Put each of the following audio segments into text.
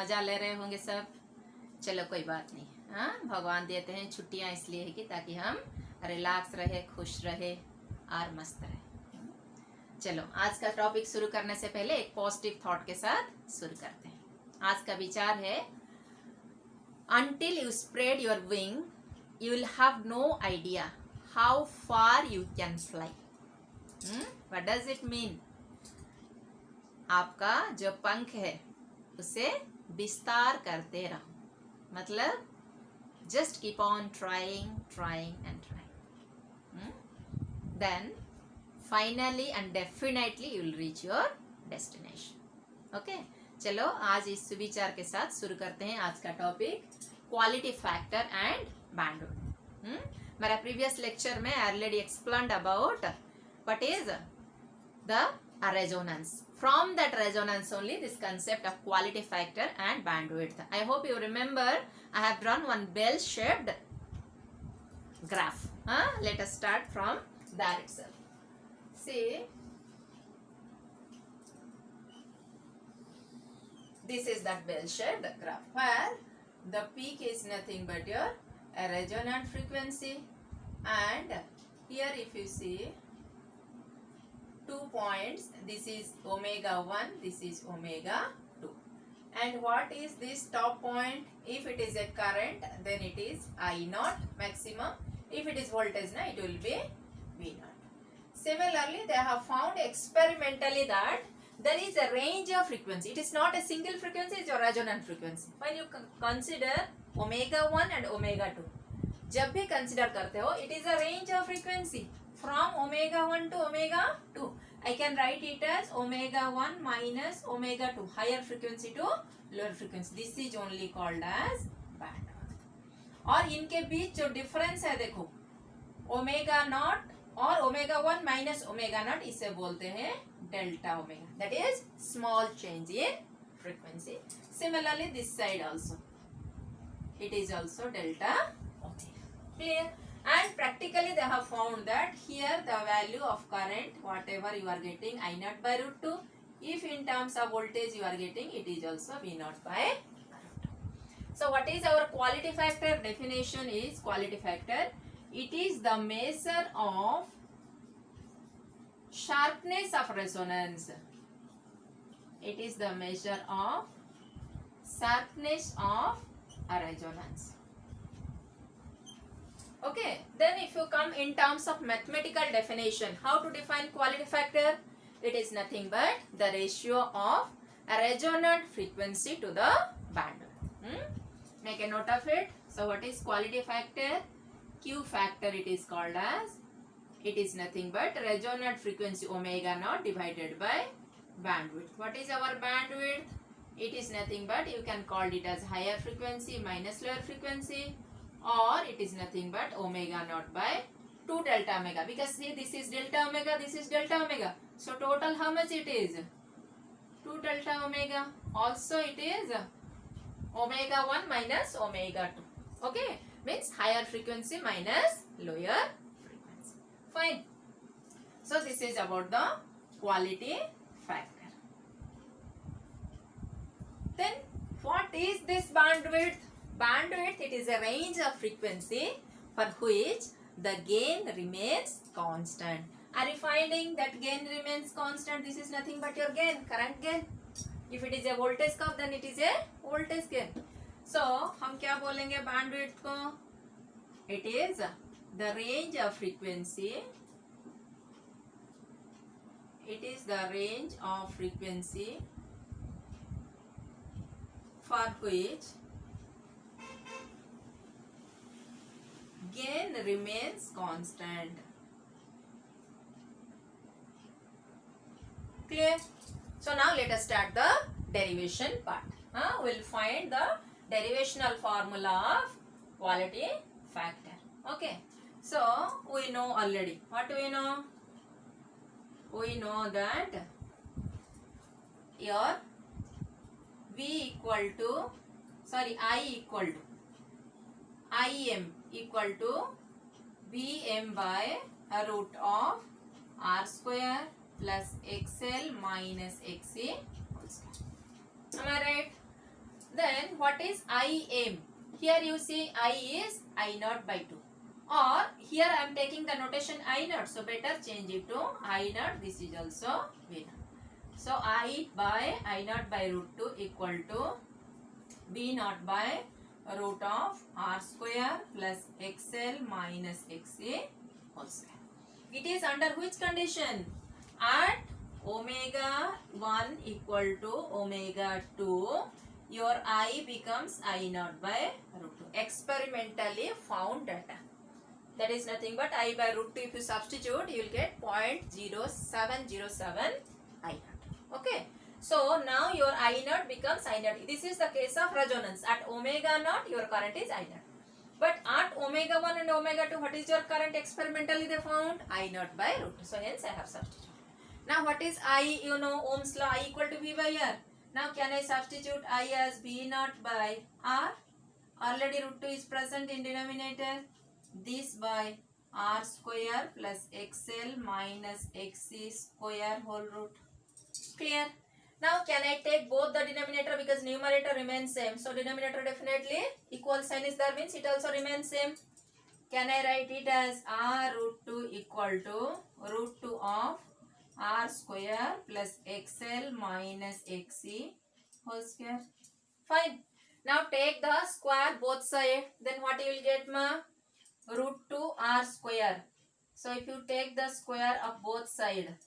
मजा ले रहे होंगे सब। चलो कोई बात नहीं, हाँ भगवान देते हैं छुट्टियां इसलिए है कि ताकि हम रिलैक्स रहे, खुश रहे और मस्त रहे। चलो आज का टॉपिक शुरू करने से पहले एक पॉजिटिव थॉट के साथ शुरू करते हैं। आज का विचार है, until you spread your wing you will have no idea how far you can fly. What does it mean? आपका जो पंख है उसे विस्तार करते रहो, मतलब just keep on trying and trying. Then finally and definitely you will reach your destination. Okay? चलो आज इस सुविचार के साथ शुरू करते हैं आज का topic, quality factor and bandwidth. मेरा प्रीवियस लेक्चर में already explained about what is the resonance. From that resonance only this concept of quality factor and bandwidth. I hope you remember I have drawn one bell shaped graph. Let us start from that itself. See, this is that bell shaped graph where the peak is nothing but your resonant frequency, and here if you see 2 points, this is omega 1, this is omega 2, and what is this top point? If it is a current then it is I naught maximum, if it is voltage it will be V naught. Similarly they have found experimentally that there is a range of frequency. It is not a single frequency, it is a resonant frequency. When you consider omega 1 and omega 2, जब भी consider करते हो, it is a range of frequency from omega 1 to omega 2. I can write it as omega 1 minus omega 2, higher frequency to lower frequency. This is only called as bandwidth. और इनके बीच जो difference है देखो, omega naught और omega 1 minus omega naught, इसे बोलते हैं delta omega. That is small change in frequency. Similarly this side also, it is also delta omega. Clear? And practically they have found that here the value of current whatever you are getting I naught by root 2, if in terms of voltage you are getting, it is also V naught by root 2. So what is our quality factor? Definition is quality factor, it is the measure of sharpness of resonance. It is the measure of sharpness of a resonance. Okay, then if you come in terms of mathematical definition, how to define quality factor? It is nothing but the ratio of a resonant frequency to the bandwidth. Make a note of it. So what is quality factor? Q factor it is called as. It is nothing but resonant frequency omega naught divided by bandwidth. What is our bandwidth? It is nothing but you can call it as higher frequency minus lower frequency, or it is nothing but omega naught by 2 delta omega, because see this is delta omega, this is delta omega, so total how much it is? 2 delta omega. Also it is omega 1 minus omega 2. Okay, means higher frequency minus lower frequency. Fine. So this is about the quality factor. Then what is this bandwidth? Bandwidth, it is a range of frequency for which the gain remains constant. Are you finding that gain remains constant? This is nothing but your gain, current gain. If it is a voltage curve then it is a voltage gain. So हम क्या बोलेंगे bandwidth को? It is the range of frequency. It is the range of frequency for which gain remains constant. Clear? So now let us start the derivation part. We will find the derivational formula of quality factor. Okay. So we know already. What do we know? We know that your I equal to Im equal to Vm by a root of R square plus XL minus XC whole square. Am I right? Then what is IM? Here you see I is I naught by 2. Or here I am taking the notation I naught. So better change it to I naught. This is also V naught. So I naught by root 2 equal to B naught by root of R square plus XL minus XA whole square. It is under which condition? At omega 1 equal to omega 2, your I becomes I naught by root 2. Experimentally found data. That is nothing but I by root 2. If you substitute, you will get 0.0707 I naught. Okay. So now your I naught becomes I naught. This is the case of resonance. At omega naught, your current is I naught. But at omega 1 and omega 2, what is your current experimentally they found? I naught by root 2. So hence I have substituted. Now what is I? You know Ohm's law, I equal to V by R. Now can I substitute I as B naught by R? Already root 2 is present in denominator. This by R square plus XL minus XC square whole root. Clear? Now can I take both the denominator because numerator remains same. So denominator definitely equal sign is there, means it also remains same. Can I write it as R root 2 equal to root 2 of R square plus XL minus XC whole square? Fine. Now take the square both side. Then what you will get, ma? Root 2 R square. So if you take the square of both side,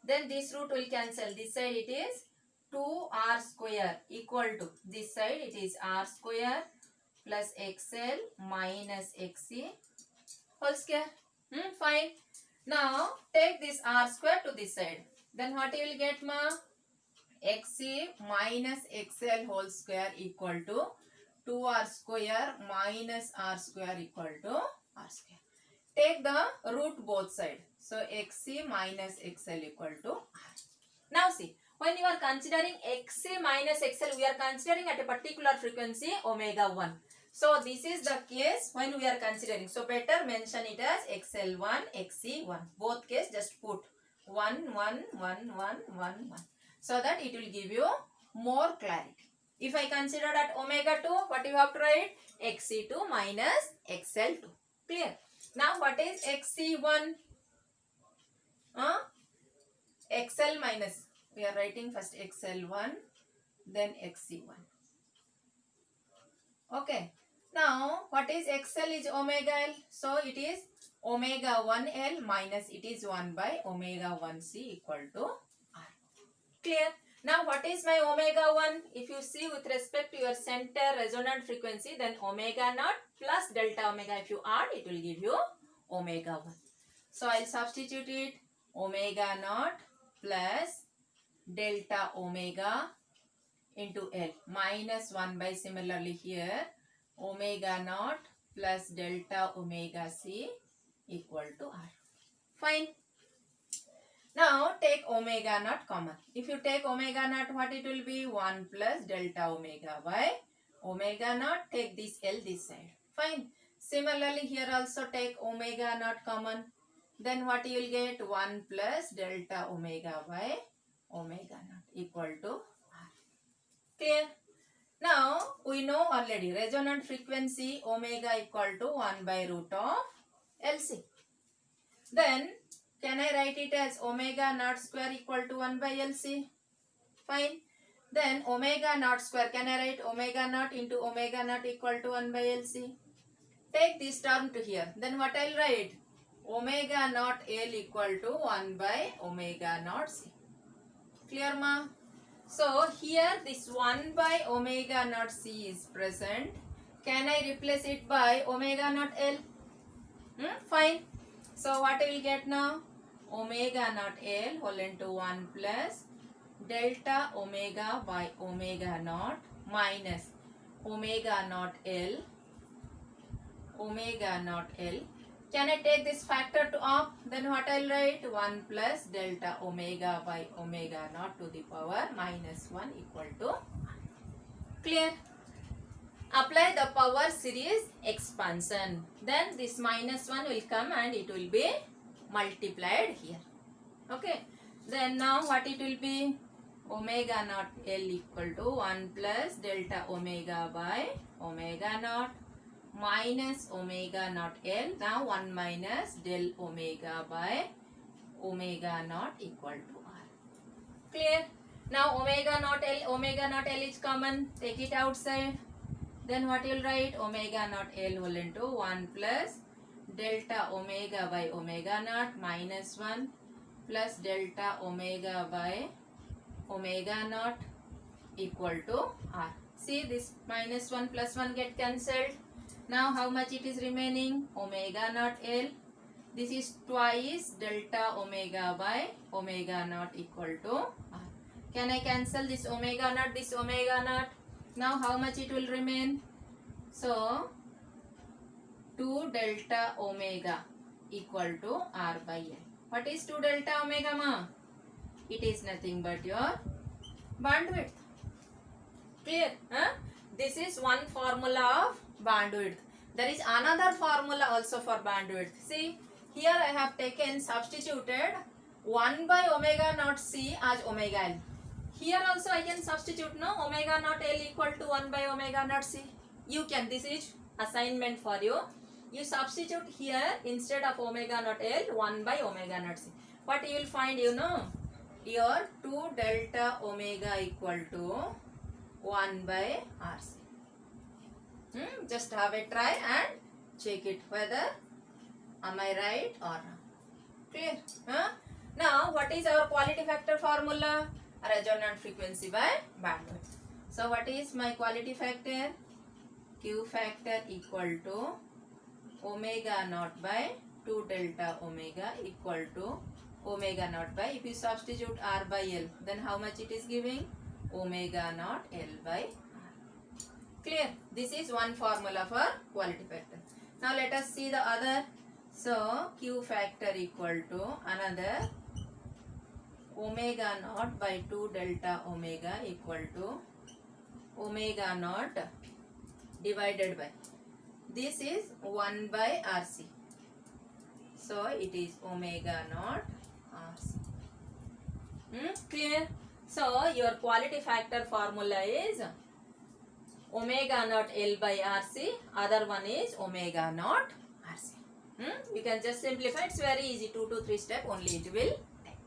then this root will cancel. This side it is 2R square equal to this side it is R square plus XL minus XC whole square. Fine. Now take this R square to this side. Then what you will get, ma? XC minus XL whole square equal to 2R square minus R square equal to R square. Take the root both side. So XC minus XL equal to R. Now see, when you are considering XC minus XL, we are considering at a particular frequency omega 1. So this is the case when we are considering. So better mention it as XL1, XC1. Both case just put 1, 1, 1, 1, 1, 1. So that it will give you more clarity. If I consider at omega 2, what you have to write? XC2 minus XL2. Clear? Now what is XC1? XL minus. We are writing first XL1, then XC1. Okay. Now what is XL is omega L. So it is omega 1L minus it is 1 by omega 1C equal to R. Clear? Now what is my omega 1? If you see with respect to your center resonant frequency, then omega naught plus delta omega, if you add, it will give you omega 1. So I will substitute it omega naught plus delta omega into L minus 1 by, similarly here, omega naught plus delta omega C equal to R. Fine. Now take omega naught common. If you take omega naught, what it will be? 1 plus delta omega by omega naught. Take this L this side. Fine. Similarly here also take omega naught common. Then what you will get? 1 plus delta omega by omega naught equal to R. Clear? Now we know already resonant frequency omega equal to 1 by root of LC. Then can I write it as omega naught square equal to 1 by LC? Fine. Then omega naught square, can I write omega naught into omega naught equal to 1 by LC? Take this term to here. Then what I will write? Omega naught L equal to 1 by omega naught C. Clear, ma? So here this 1 by omega naught C is present. Can I replace it by omega naught L? Fine. So what I will get now? Omega naught L whole into 1 plus delta omega by omega naught minus omega naught L. Omega naught L. Can I take this factor to up? Then what I will write? 1 plus delta omega by omega naught to the power minus 1 equal to 1. Clear? Apply the power series expansion. Then this minus 1 will come and it will be multiplied here. Okay. Then now what it will be? omega naught L equal to 1 plus delta omega by omega naught minus omega naught L. Now 1 minus del omega by omega naught equal to R. Clear? Now omega naught L is common. Take it outside. Then what you will write? Omega naught L will into 1 plus delta omega by omega naught minus 1 plus delta omega by omega naught equal to R. See, this minus 1 plus 1 get cancelled. Now how much it is remaining? Omega naught L. This is twice delta omega by omega naught equal to R. Can I cancel this omega naught, this omega naught? Now how much it will remain? So 2 delta omega equal to R by L. What is 2 delta omega, ma? It is nothing but your bandwidth. Clear? Huh? This is one formula of bandwidth. There is another formula also for bandwidth. See, here I have taken, substituted 1 by omega naught C as omega L. Here also I can substitute, no, omega naught L equal to 1 by omega naught C. You can, this is assignment for you. You substitute here instead of omega naught L 1 by omega naught C. What you will find, you know, your 2 delta omega equal to 1 by RC. Just have a try and check it whether am I right or not. Clear? Now what is our quality factor formula? Resonant frequency by bandwidth. So what is my quality factor? Q factor equal to omega naught by 2 delta omega equal to omega naught by, if you substitute R by L, then how much it is giving? Omega naught L by R. Clear? This is one formula for quality factor. Now let us see the other. So Q factor equal to another omega naught by 2 delta omega equal to omega naught divided by, this is 1 by RC. So it is omega naught RC. Clear? So your quality factor formula is omega naught L by RC. Other one is omega naught RC. You can just simplify. It's very easy. 2 to 3 step only it will take.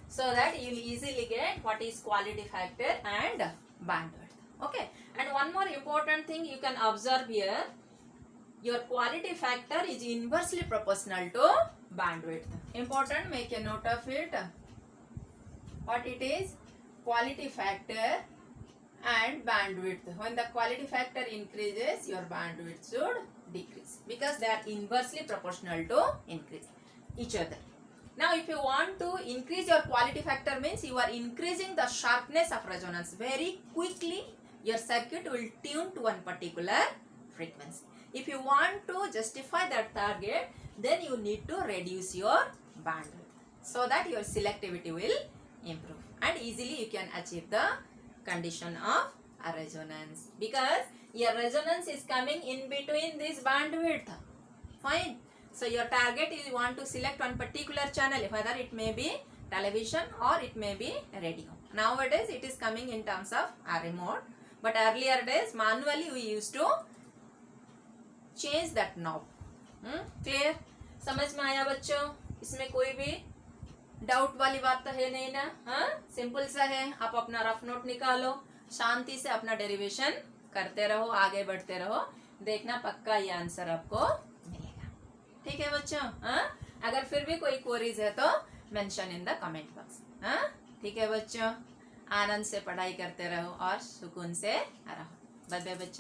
So that you will easily get what is quality factor and bandwidth. Okay. And one more important thing you can observe here. Your quality factor is inversely proportional to bandwidth. Important, make a note of it. What it is? Quality factor and bandwidth. When the quality factor increases, your bandwidth should decrease because they are inversely proportional to increase each other. Now if you want to increase your quality factor, means you are increasing the sharpness of resonance. Very quickly your circuit will tune to one particular frequency. If you want to justify that target, then you need to reduce your bandwidth so that your selectivity will improve and easily you can achieve the condition of a resonance because your resonance is coming in between this bandwidth. Fine. So your target is you want to select one particular channel, whether it may be television or it may be radio. Nowadays it is coming in terms of a remote, but earlier days manually we used to change that knob. Clear? समझ में आया बच्चों? इसमें कोई भी doubt वाली बात तो है नहीं ना? हाँ, सिंपल सा है. आप अपना रफ नोट निकालो, शांति से अपना डेरिवेशन करते रहो, आगे बढ़ते रहो, देखना पक्का ये आंसर आपको मिलेगा. ठीक है बच्चों? हाँ, अगर फिर भी कोई क्वेरीज है तो mention in the comment box. हाँ, ठीक है बच्चों? आनंद से पढ़ाई करते रहो और सुकून से रहो. बाय बाय बच्चों.